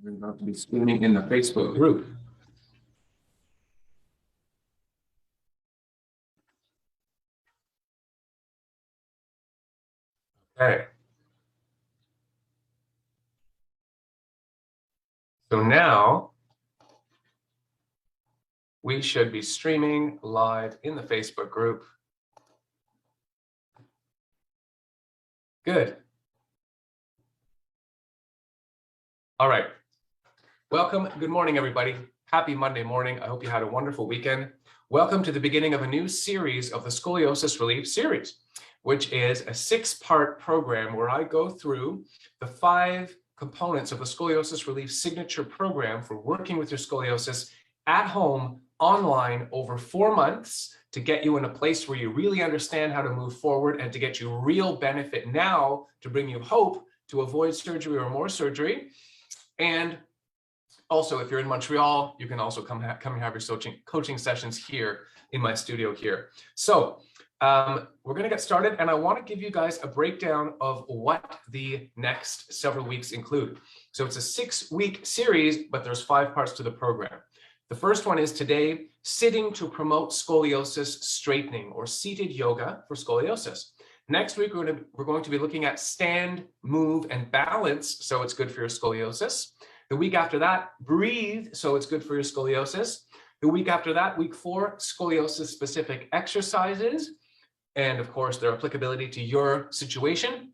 We're going to be streaming in the Facebook group. Okay. So now we should be streaming live in the Facebook group. Good. All right. Welcome. Good morning, everybody. Happy Monday morning. I hope you had a wonderful weekend. Welcome to the beginning of a new series of the Scoliosis Relief series, which is a 6-part program where I go through the 5 components of the Scoliosis Relief signature program for working with your scoliosis at home, online, over 4 months to get you in a place where you really understand how to move forward and to get you real benefit now, to bring you hope to avoid surgery or more surgery. And also, if you're in Montreal, you can also come and have your coaching sessions here in my studio here. So we're going to get started, and I want to give you guys a breakdown of what the next several weeks include. So it's a 6-week series, but there's 5 parts to the program. The first one is today, sitting to promote scoliosis straightening, or seated yoga for scoliosis. Next week, we're going to be looking at stand, move, and balance, so it's good for your scoliosis. The week after that, breathe, so it's good for your scoliosis. The week after that, week 4, scoliosis-specific exercises, and of course, their applicability to your situation.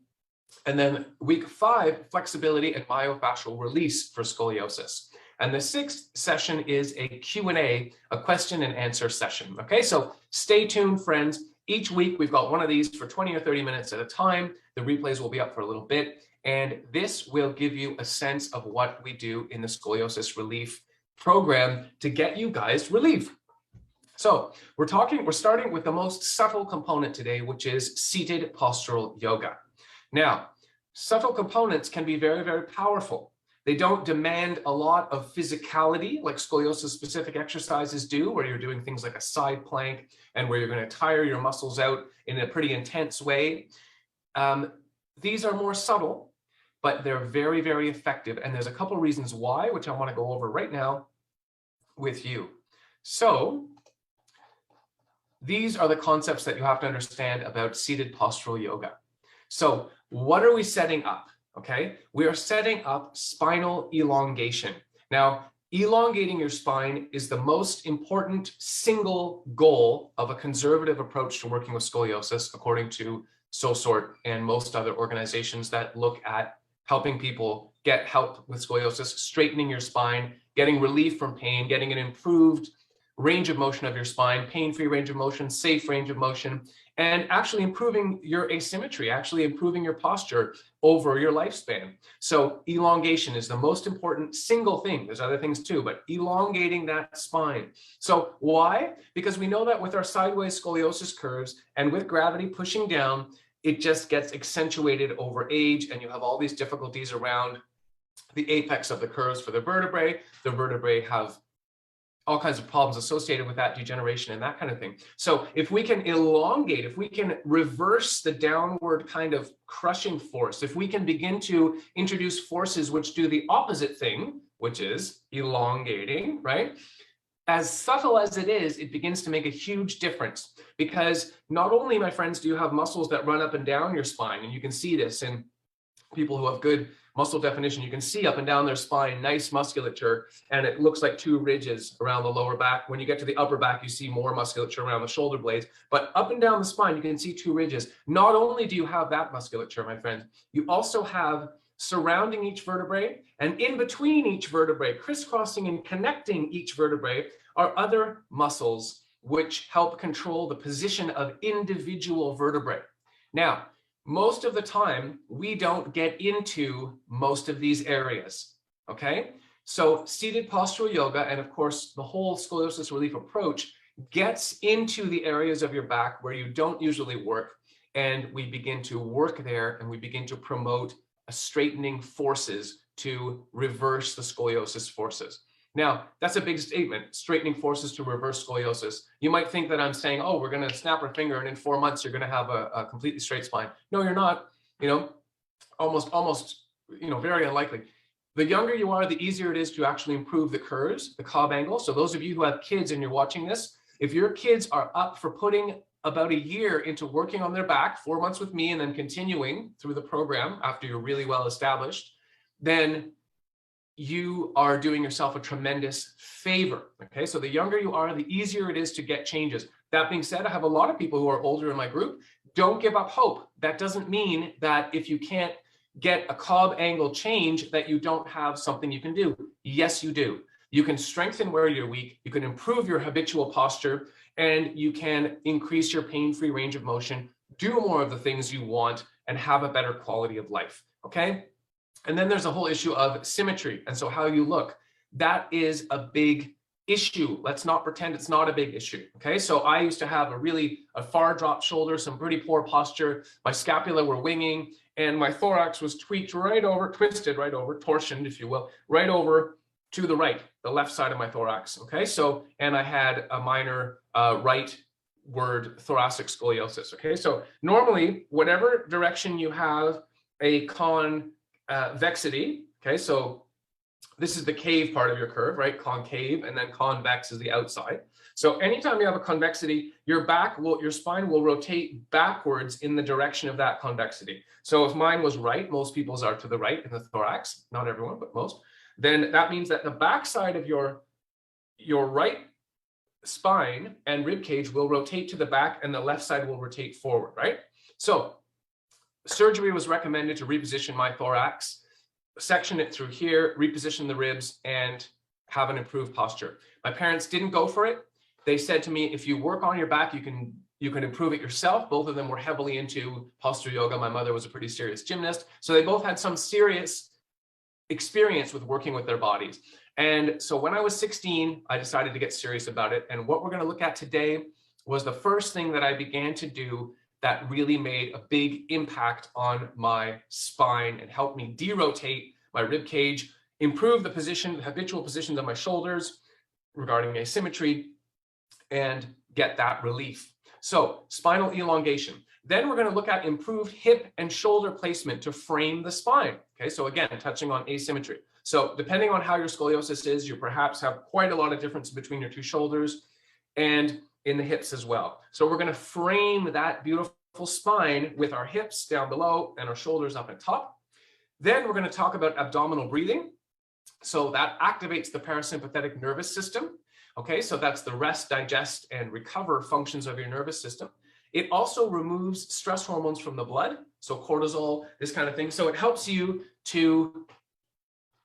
And then week 5, flexibility and myofascial release for scoliosis. And the 6th session is a Q&A, a question and answer session. Okay, so stay tuned, friends. Each week, we've got one of these for 20 or 30 minutes at a time. The replays will be up for a little bit. And this will give you a sense of what we do in the scoliosis relief program to get you guys relief. So we're starting with the most subtle component today, which is seated postural yoga. Now, subtle components can be very, very powerful. They don't demand a lot of physicality like scoliosis specific exercises do, where you're doing things like a side plank and where you're going to tire your muscles out in a pretty intense way. These are more subtle, but they're very, very effective. And there's a couple reasons why, which I want to go over right now with you. So these are the concepts that you have to understand about seated postural yoga. So what are we setting up? Okay, we are setting up spinal elongation. Now, elongating your spine is the most important single goal of a conservative approach to working with scoliosis, according to SOSORT and most other organizations that look at helping people get help with scoliosis, straightening your spine, getting relief from pain, getting an improved range of motion of your spine, pain-free range of motion, safe range of motion, and actually improving your asymmetry, actually improving your posture over your lifespan. So elongation is the most important single thing. There's other things too, but elongating that spine. So why? Because we know that with our sideways scoliosis curves and with gravity pushing down, it just gets accentuated over age, and you have all these difficulties around the apex of the curves for the vertebrae. The vertebrae have all kinds of problems associated with that, degeneration and that kind of thing. So if we can elongate, if we can reverse the downward kind of crushing force, if we can begin to introduce forces which do the opposite thing, which is elongating, right? As subtle as it is, it begins to make a huge difference, because not only, my friends, do you have muscles that run up and down your spine, and you can see this in people who have good muscle definition. You can see up and down their spine, nice musculature, and it looks like 2 ridges around the lower back. When you get to the upper back, you see more musculature around the shoulder blades, but up and down the spine, you can see 2 ridges. Not only do you have that musculature, my friend, you also have surrounding each vertebrae and in between each vertebrae, crisscrossing and connecting each vertebrae, are other muscles which help control the position of individual vertebrae. Now, most of the time, we don't get into most of these areas, okay? So seated postural yoga, and of course, the whole scoliosis relief approach gets into the areas of your back where you don't usually work, and we begin to work there, and we begin to promote a straightening forces to reverse the scoliosis forces. Now, that's a big statement, straightening forces to reverse scoliosis. You might think that I'm saying, oh, we're going to snap our finger and in 4 months, you're going to have a completely straight spine. No, you're not, almost, very unlikely. the younger you are, the easier it is to actually improve the curves, the Cobb angle. So those of you who have kids and you're watching this, if your kids are up for putting about a year into working on their back, 4 months with me, and then continuing through the program after you're really well established, then you are doing yourself a tremendous favor. Okay, so the younger you are, the easier it is to get changes. That being said, I have a lot of people who are older in my group. Don't give up hope. That doesn't mean that if you can't get a Cobb angle change that you don't have something you can do. Yes, you do. You can strengthen where you're weak, you can improve your habitual posture, and you can increase your pain-free range of motion, do more of the things you want, and have a better quality of life, okay? And then there's a whole issue of symmetry, and so how you look. That is a big issue. Let's not pretend it's not a big issue, okay? So I used to have a far drop shoulder, some pretty poor posture, my scapula were winging, and my thorax was twisted right over, torsioned, if you will, right over to the right, the left side of my thorax, okay? So, and I had a minor rightward thoracic scoliosis, okay? So normally, whatever direction you have a convexity, okay? So this is the cave part of your curve, right? Concave, and then convex is the outside. So anytime you have a convexity, your spine will rotate backwards in the direction of that convexity. So if mine was right, most people's are to the right in the thorax, not everyone, but most, then that means that the backside of your right spine and rib cage will rotate to the back and the left side will rotate forward, right? So surgery was recommended to reposition my thorax, section it through here, reposition the ribs, and have an improved posture. My parents didn't go for it. They said to me, if you work on your back, you can improve it yourself. Both of them were heavily into posture yoga. My mother was a pretty serious gymnast. So they both had some serious experience with working with their bodies. And so when I was 16, I decided to get serious about it. And what we're going to look at today was the first thing that I began to do that really made a big impact on my spine and helped me derotate my rib cage, improve the position, the habitual positions of my shoulders regarding asymmetry, and get that relief. So spinal elongation. Then we're going to look at improved hip and shoulder placement to frame the spine. Okay, so again, touching on asymmetry. So depending on how your scoliosis is, you perhaps have quite a lot of difference between your two shoulders and in the hips as well. So we're going to frame that beautiful spine with our hips down below and our shoulders up at top. Then we're going to talk about abdominal breathing. So that activates the parasympathetic nervous system. Okay, so that's the rest, digest, and recover functions of your nervous system. It also removes stress hormones from the blood, so cortisol, this kind of thing. So it helps you to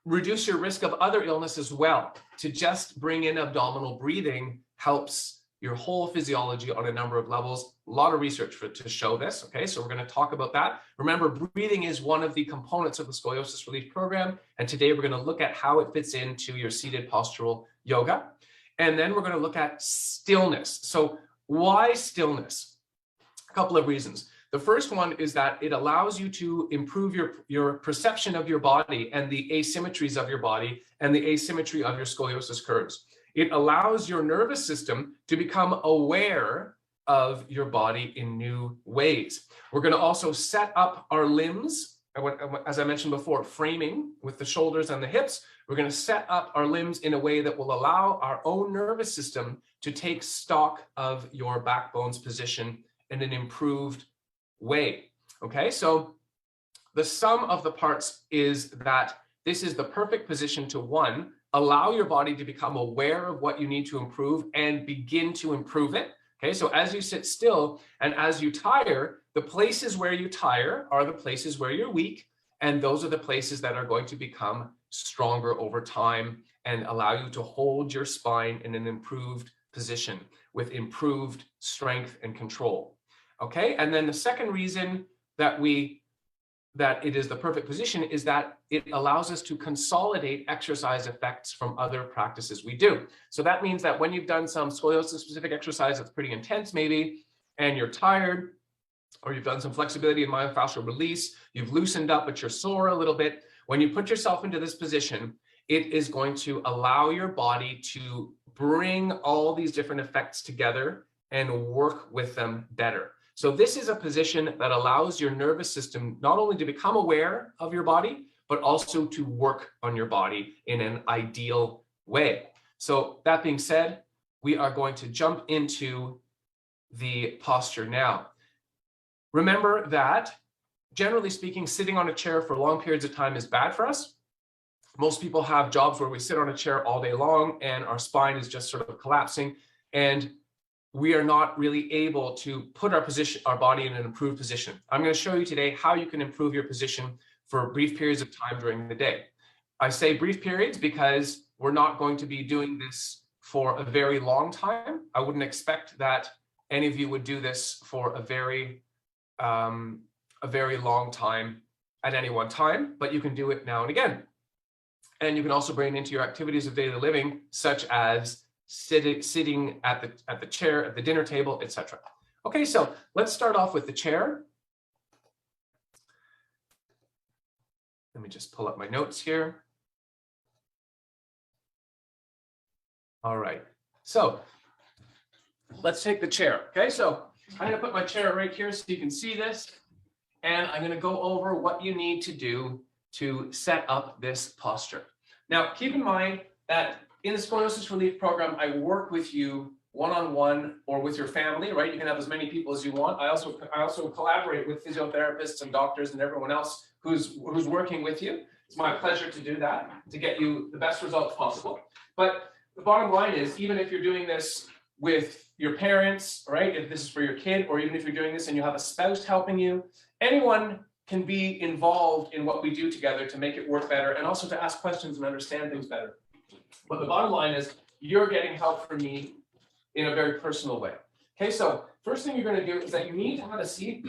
reduce your risk of other illness as well. To just bring in abdominal breathing helps your whole physiology on a number of levels. A lot of research to show this, okay? So we're going to talk about that. Remember, breathing is one of the components of the scoliosis relief program, and today we're going to look at how it fits into your seated postural yoga. And then we're going to look at stillness. So why stillness? A couple of reasons. The first one is that it allows you to improve your perception of your body and the asymmetries of your body and the asymmetry of your scoliosis curves. It allows your nervous system to become aware of your body in new ways. We're going to also set up our limbs, as I mentioned before, framing with the shoulders and the hips. We're going to set up our limbs in a way that will allow our own nervous system to take stock of your backbone's position in an improved way. Okay, so the sum of the parts is that this is the perfect position to, one, allow your body to become aware of what you need to improve and begin to improve it. Okay, so as you sit still and as you tire, the places where you tire are the places where you're weak, and those are the places that are going to become stronger over time and allow you to hold your spine in an improved position with improved strength and control. Okay, and then the second reason that it is the perfect position is that it allows us to consolidate exercise effects from other practices we do. So that means that when you've done some scoliosis specific exercise that's pretty intense maybe, and you're tired, or you've done some flexibility and myofascial release, you've loosened up but you're sore a little bit, when you put yourself into this position, it is going to allow your body to bring all these different effects together and work with them better. So this is a position that allows your nervous system not only to become aware of your body, but also to work on your body in an ideal way. So that being said, we are going to jump into the posture now. Remember that, generally speaking, sitting on a chair for long periods of time is bad for us. Most people have jobs where we sit on a chair all day long and our spine is just sort of collapsing, and we are not really able to put our body in an improved position. I'm going to show you today how you can improve your position for brief periods of time during the day. I say brief periods because we're not going to be doing this for a very long time. I wouldn't expect that any of you would do this for a very long time at any one time, but you can do it now and again. And you can also bring it into your activities of daily living, such as sitting at the chair, at the dinner table, etc. Okay, so let's start off with the chair. Let me just pull up my notes here. All right, so let's take the chair. Okay, so I'm going to put my chair right here so you can see this, and I'm going to go over what you need to do to set up this posture. Now, keep in mind that in the scoliosis relief program, I work with you one-on-one or with your family, right? You can have as many people as you want. I also collaborate with physiotherapists and doctors and everyone else who's working with you. It's my pleasure to do that, to get you the best results possible. But the bottom line is, even if you're doing this with your parents, right? If this is for your kid, or even if you're doing this and you have a spouse helping you, anyone can be involved in what we do together to make it work better and also to ask questions and understand things better. But the bottom line is you're getting help from me in a very personal way. Okay, so first thing you're going to do is that you need to have a seat.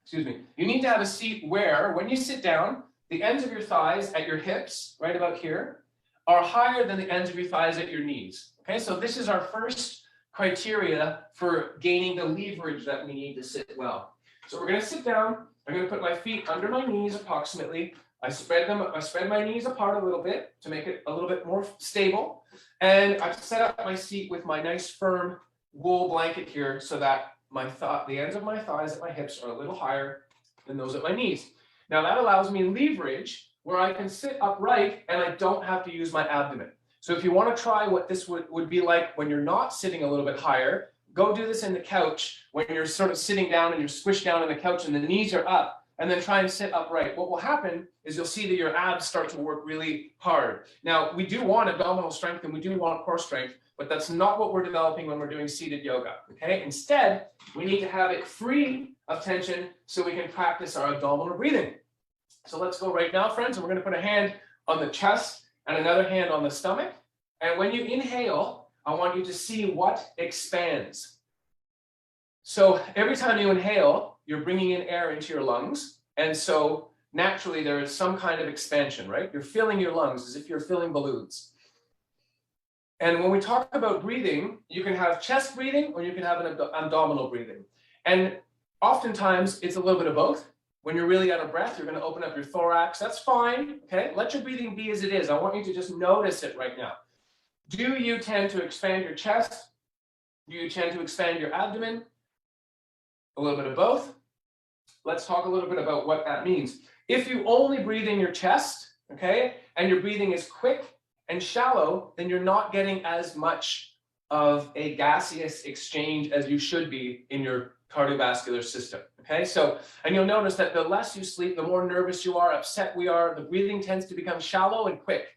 Excuse me. You need to have a seat where, when you sit down, the ends of your thighs at your hips, right about here, are higher than the ends of your thighs at your knees. Okay, so this is our first criteria for gaining the leverage that we need to sit well. So we're going to sit down. I'm going to put my feet under my knees approximately. I spread my knees apart a little bit to make it a little bit more stable. And I've set up my seat with my nice firm wool blanket here so that the ends of my thighs at my hips are a little higher than those at my knees. Now that allows me leverage where I can sit upright and I don't have to use my abdomen. So if you want to try what this would be like when you're not sitting a little bit higher, go do this in the couch when you're sort of sitting down and you're squished down on the couch and the knees are up, and then try and sit upright. What will happen is you'll see that your abs start to work really hard. Now, we do want abdominal strength and we do want core strength, but that's not what we're developing when we're doing seated yoga, okay? Instead, we need to have it free of tension so we can practice our abdominal breathing. So let's go right now, friends, and we're going to put a hand on the chest and another hand on the stomach. And when you inhale, I want you to see what expands. So every time you inhale, you're bringing in air into your lungs. And so naturally, there is some kind of expansion, right? You're filling your lungs as if you're filling balloons. And when we talk about breathing, you can have chest breathing or you can have an abdominal breathing. And oftentimes, it's a little bit of both. When you're really out of breath, you're going to open up your thorax. That's fine, okay? Let your breathing be as it is. I want you to just notice it right now. Do you tend to expand your chest? Do you tend to expand your abdomen? A little bit of both. Let's talk a little bit about what that means. If you only breathe in your chest, okay, and your breathing is quick and shallow, then you're not getting as much of a gaseous exchange as you should be in your cardiovascular system, okay? So, and you'll notice that the less you sleep, the more nervous you are, upset we are, the breathing tends to become shallow and quick.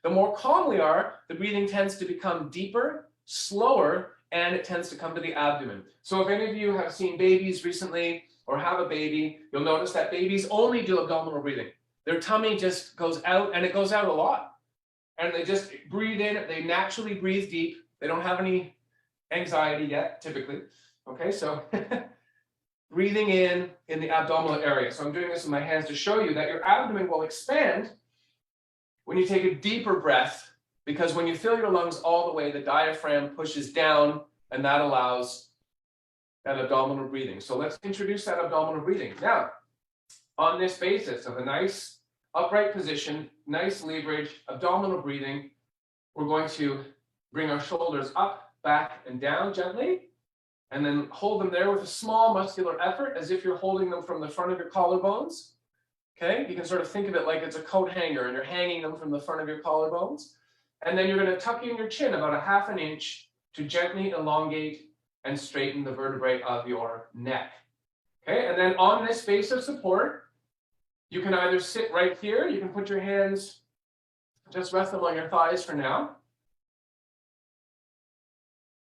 The more calm we are, the breathing tends to become deeper, slower, and it tends to come to the abdomen. So if any of you have seen babies recently or have a baby, you'll notice that babies only do abdominal breathing. Their tummy just goes out, and it goes out a lot. And they just breathe in, they naturally breathe deep. They don't have any anxiety yet, typically. Okay, so breathing in the abdominal area. So I'm doing this with my hands to show you that your abdomen will expand when you take a deeper breath, because when you fill your lungs all the way, the diaphragm pushes down, and that allows that abdominal breathing. So let's introduce that abdominal breathing. Now, on this basis of a nice upright position, nice leverage, abdominal breathing, we're going to bring our shoulders up, back, and down gently, and then hold them there with a small muscular effort, as if you're holding them from the front of your collarbones. Okay, you can sort of think of it like it's a coat hanger and you're hanging them from the front of your collarbones. And then you're going to tuck in your chin about 1/2 inch to gently elongate and straighten the vertebrae of your neck. Okay, and then on this base of support, you can either sit right here, you can put your hands, just rest them on your thighs for now.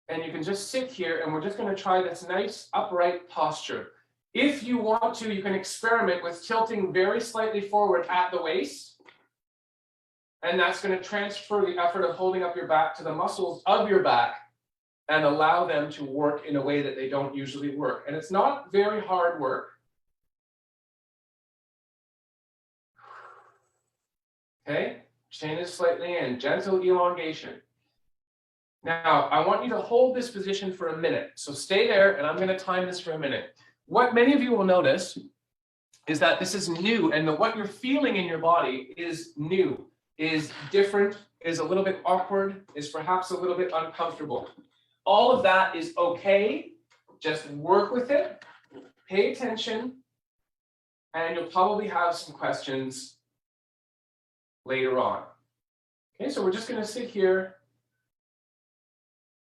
And you can just sit here, and we're just going to try this nice upright posture. If you want to, you can experiment with tilting very slightly forward at the waist. And that's going to transfer the effort of holding up your back to the muscles of your back and allow them to work in a way that they don't usually work. And it's not very hard work. Okay, chin is slightly in, gentle elongation. Now, I want you to hold this position for a minute. So stay there, and I'm going to time this for a minute. What many of you will notice is that this is new, and what you're feeling in your body is new, is different, is a little bit awkward, is perhaps a little bit uncomfortable. All of that is okay. Just work with it, pay attention, and you'll probably have some questions later on. Okay, so we're just going to sit here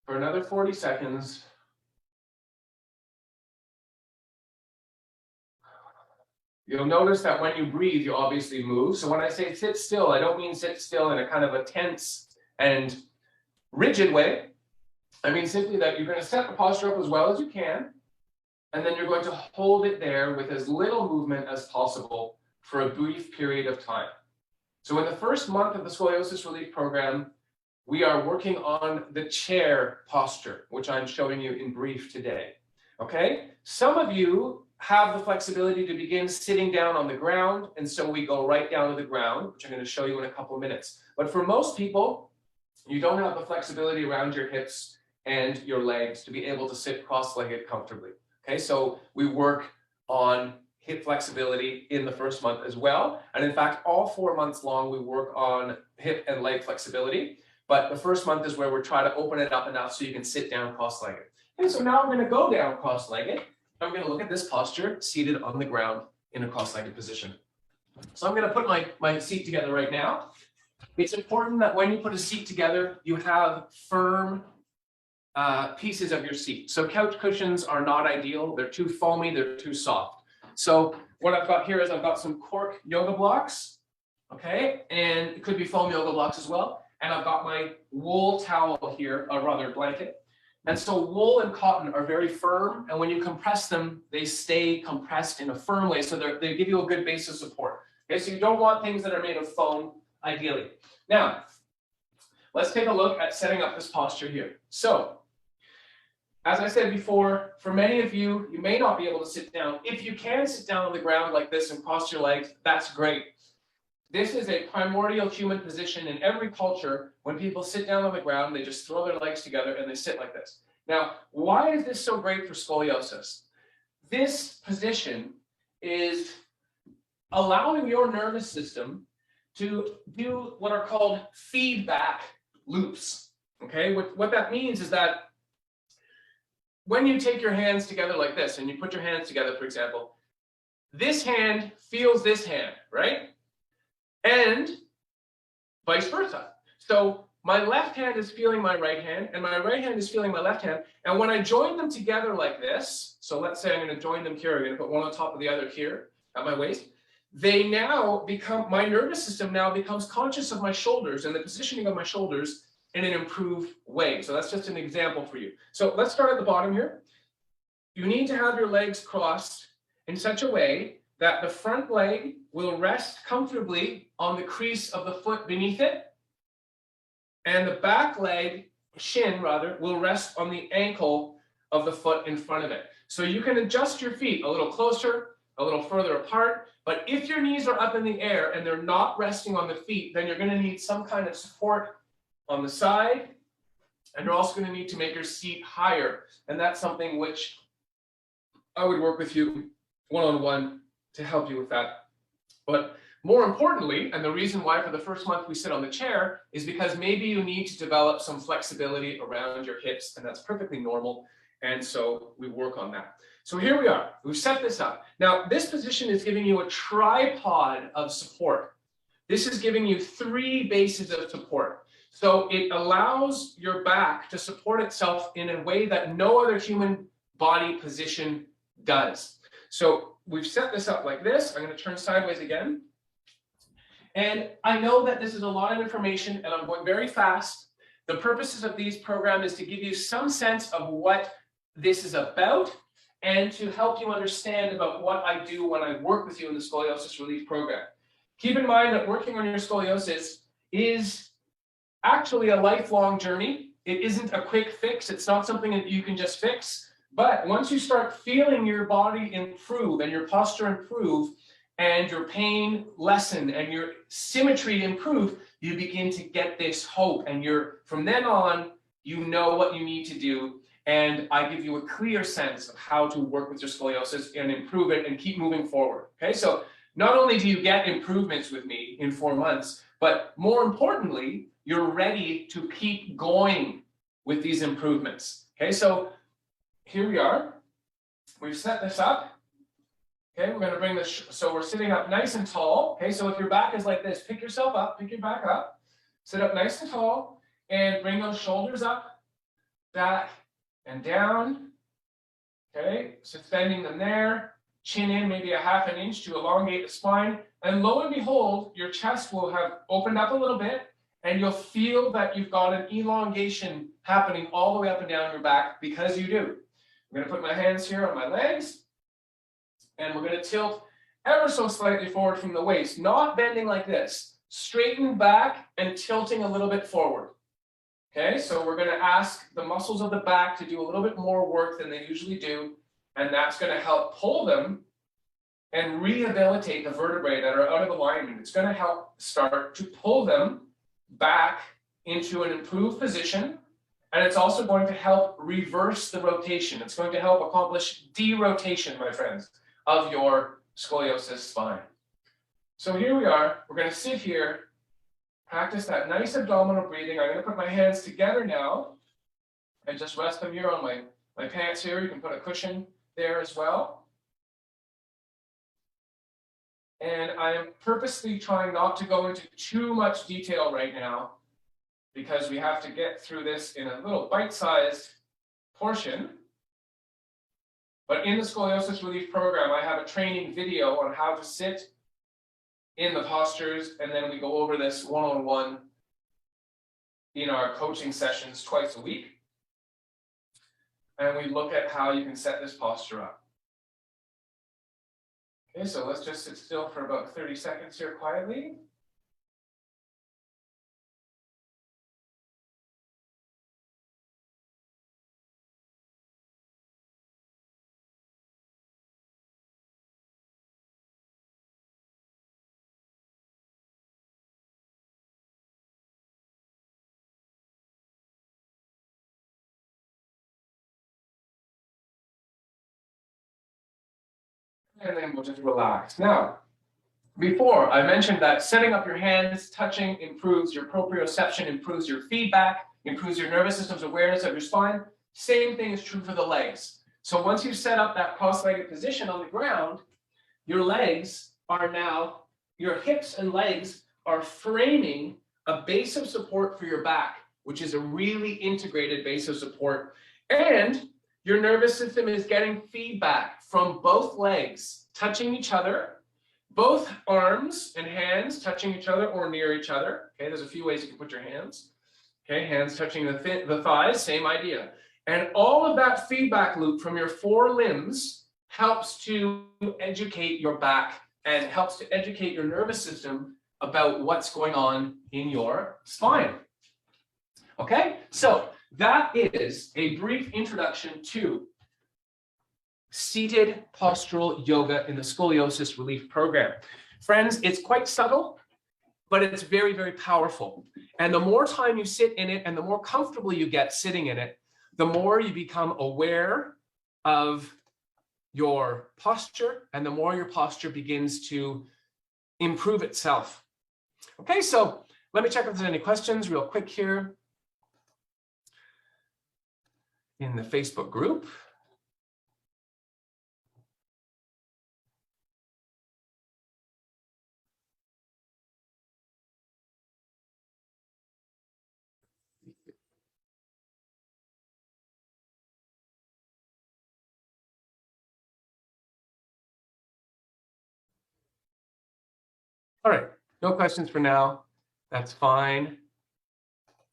for another 40 seconds. You'll notice that when you breathe, you obviously move. So when I say sit still, I don't mean sit still in a kind of a tense and rigid way. I mean simply that you're going to set the posture up as well as you can, and then you're going to hold it there with as little movement as possible for a brief period of time. So in the first month of the Scoliosis Relief Program, we are working on the chair posture, which I'm showing you in brief today. Okay? Some of you have the flexibility to begin sitting down on the ground, and so we go right down to the ground, which I'm going to show you in a couple minutes. But for most people, you don't have the flexibility around your hips and your legs to be able to sit cross-legged comfortably. Okay, so we work on hip flexibility in the first month as well. And in fact, all 4 months long, we work on hip and leg flexibility. But the first month is where we're trying to open it up enough so you can sit down cross-legged. And so now I'm going to go down cross-legged. I'm going to look at this posture seated on the ground in a cross-legged position. So I'm going to put my seat together right now. It's important that when you put a seat together, you have firm pieces of your seat. So couch cushions are not ideal. They're too foamy. They're too soft. So what I've got here is I've got some cork yoga blocks. Okay. And it could be foam yoga blocks as well. And I've got my wool towel here, or rather blanket. And so wool and cotton are very firm. And when you compress them, they stay compressed in a firm way. So they give you a good base of support. Okay, so you don't want things that are made of foam, ideally. Now, let's take a look at setting up this posture here. So, as I said before, for many of you, you may not be able to sit down. If you can sit down on the ground like this and cross your legs, that's great. This is a primordial human position in every culture. When people sit down on the ground, they just throw their legs together and they sit like this. Now, why is this so great for scoliosis? This position is allowing your nervous system to do what are called feedback loops. Okay, what that means is that when you take your hands together like this and you put your hands together, for example, this hand feels this hand, right? And vice versa. So my left hand is feeling my right hand, and my right hand is feeling my left hand. And when I join them together like this, so let's say I'm going to join them here, I'm going to put one on top of the other here at my waist, they now become, my nervous system now becomes conscious of my shoulders and the positioning of my shoulders in an improved way. So that's just an example for you. So let's start at the bottom here. You need to have your legs crossed in such a way that the front leg will rest comfortably on the crease of the foot beneath it, and the back leg, shin rather, will rest on the ankle of the foot in front of it. So you can adjust your feet a little closer, a little further apart, but if your knees are up in the air and they're not resting on the feet, then you're going to need some kind of support on the side, and you're also going to need to make your seat higher, and that's something which I would work with you one-on-one to help you with that. But more importantly, and the reason why for the first month we sit on the chair is because maybe you need to develop some flexibility around your hips, and that's perfectly normal. And so we work on that. So here we are. We've set this up. Now, this position is giving you a tripod of support. This is giving you 3 bases of support. So it allows your back to support itself in a way that no other human body position does. So we've set this up like this. I'm going to turn sideways again. And I know that this is a lot of information and I'm going very fast. The purposes of these programs is to give you some sense of what this is about and to help you understand about what I do when I work with you in the scoliosis relief program. Keep in mind that working on your scoliosis is actually a lifelong journey. It isn't a quick fix. It's not something that you can just fix. But once you start feeling your body improve and your posture improve and your pain lessen and your symmetry improve, you begin to get this hope. And from then on, you know what you need to do. And I give you a clear sense of how to work with your scoliosis and improve it and keep moving forward. Okay, so not only do you get improvements with me in 4 months, but more importantly, you're ready to keep going with these improvements. Okay, so here we are. We've set this up. Okay, we're going to bring this, so we're sitting up nice and tall. Okay, so if your back is like this, pick yourself up, pick your back up, sit up nice and tall, and bring those shoulders up, back, and down. Okay, suspending them there, chin in maybe a ½ an inch to elongate the spine. And lo and behold, your chest will have opened up a little bit and you'll feel that you've got an elongation happening all the way up and down your back because you do. I'm going to put my hands here on my legs and we're going to tilt ever so slightly forward from the waist, not bending like this, straighten back and tilting a little bit forward. Okay, so we're going to ask the muscles of the back to do a little bit more work than they usually do, and that's going to help pull them and rehabilitate the vertebrae that are out of alignment. It's going to help start to pull them back into an improved position, and it's also going to help reverse the rotation. It's going to help accomplish derotation, my friends, of your scoliosis spine. So here we are. We're going to sit here. Practice that nice abdominal breathing. I'm going to put my hands together now and just rest them here on my pants here. You can put a cushion there as well. And I am purposely trying not to go into too much detail right now because we have to get through this in a little bite-sized portion. But in the scoliosis relief program, I have a training video on how to sit in the postures, and then we go over this one-on-one in our coaching sessions twice a week. And we look at how you can set this posture up. Okay, so let's just sit still for about 30 seconds here quietly. And then we'll just relax. Now, before I mentioned that setting up your hands, touching improves your proprioception, improves your feedback, improves your nervous system's awareness of your spine. Same thing is true for the legs. So once you set up that cross-legged position on the ground, your legs are now, your hips and legs are framing a base of support for your back, which is a really integrated base of support. And your nervous system is getting feedback from both legs touching each other, both arms and hands touching each other or near each other. Okay, there's a few ways you can put your hands. Okay, hands touching the thighs, same idea. And all of that feedback loop from your 4 limbs helps to educate your back and helps to educate your nervous system about what's going on in your spine. Okay, so that is a brief introduction to seated postural yoga in the scoliosis relief program. Friends, it's quite subtle, but it's very, very powerful. And the more time you sit in it and the more comfortable you get sitting in it, the more you become aware of your posture and the more your posture begins to improve itself. Okay, so let me check if there's any questions real quick here in the Facebook group. All right, no questions for now. That's fine.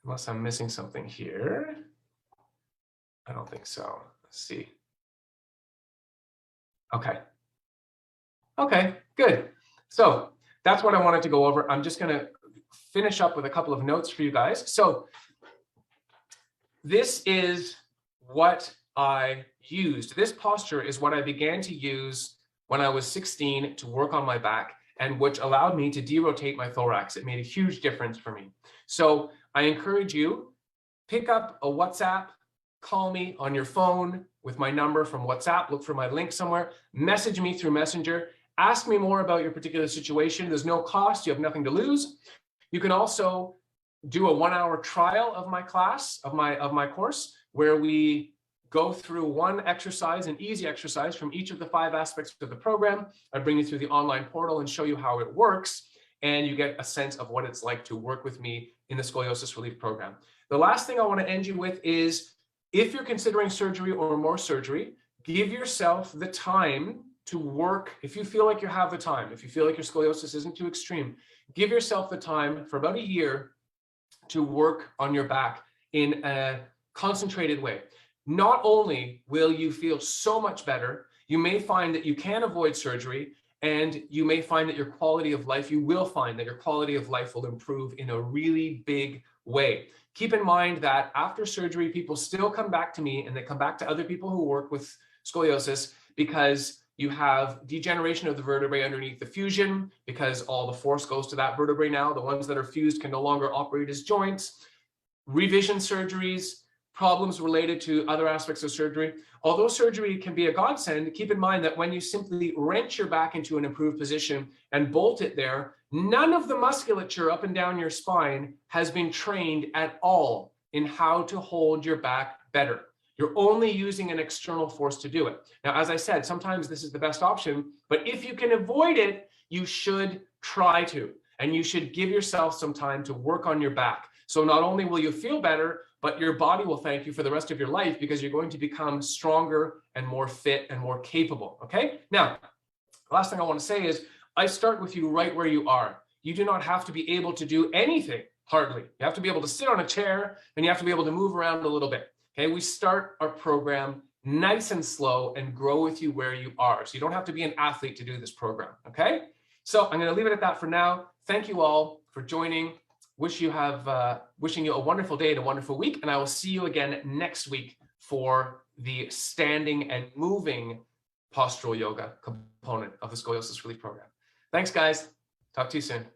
Unless I'm missing something here. I don't think so. Let's see. Okay. Okay, good. So that's what I wanted to go over. I'm just going to finish up with a couple of notes for you guys. So this is what I used. This posture is what I began to use when I was 16 to work on my back, and which allowed me to derotate my thorax. It made a huge difference for me. So I encourage you, pick up a WhatsApp, call me on your phone with my number from WhatsApp, look for my link somewhere, message me through Messenger, ask me more about your particular situation. There's no cost, you have nothing to lose. You can also do a 1-hour trial of my class, of my course, where we go through one exercise, an easy exercise from each of the 5 aspects of the program. I bring you through the online portal and show you how it works, and you get a sense of what it's like to work with me in the scoliosis relief program. The last thing I want to end you with is, if you're considering surgery or more surgery, give yourself the time to work. If you feel like you have the time, if you feel like your scoliosis isn't too extreme, give yourself the time for about a year to work on your back in a concentrated way. Not only will you feel so much better, you may find that you can avoid surgery, and you may find that your quality of life, you will find that your quality of life will improve in a really big way. Keep in mind that after surgery, people still come back to me, and they come back to other people who work with scoliosis, because you have degeneration of the vertebrae underneath the fusion, because all the force goes to that vertebrae now. The ones that are fused can no longer operate as joints. Revision surgeries, problems related to other aspects of surgery. Although surgery can be a godsend, keep in mind that when you simply wrench your back into an improved position and bolt it there, none of the musculature up and down your spine has been trained at all in how to hold your back better. You're only using an external force to do it. Now, as I said, sometimes this is the best option, but if you can avoid it, you should try to, and you should give yourself some time to work on your back. So not only will you feel better, but your body will thank you for the rest of your life, because you're going to become stronger and more fit and more capable, okay? Now, the last thing I want to say is, I start with you right where you are. You do not have to be able to do anything, hardly. You have to be able to sit on a chair, and you have to be able to move around a little bit. Okay, we start our program nice and slow and grow with you where you are. So you don't have to be an athlete to do this program, okay? So I'm going to leave it at that for now. Thank you all for joining. Wishing you a wonderful day and a wonderful week, and I will see you again next week for the standing and moving postural yoga component of the scoliosis relief program. Thanks, guys. Talk to you soon.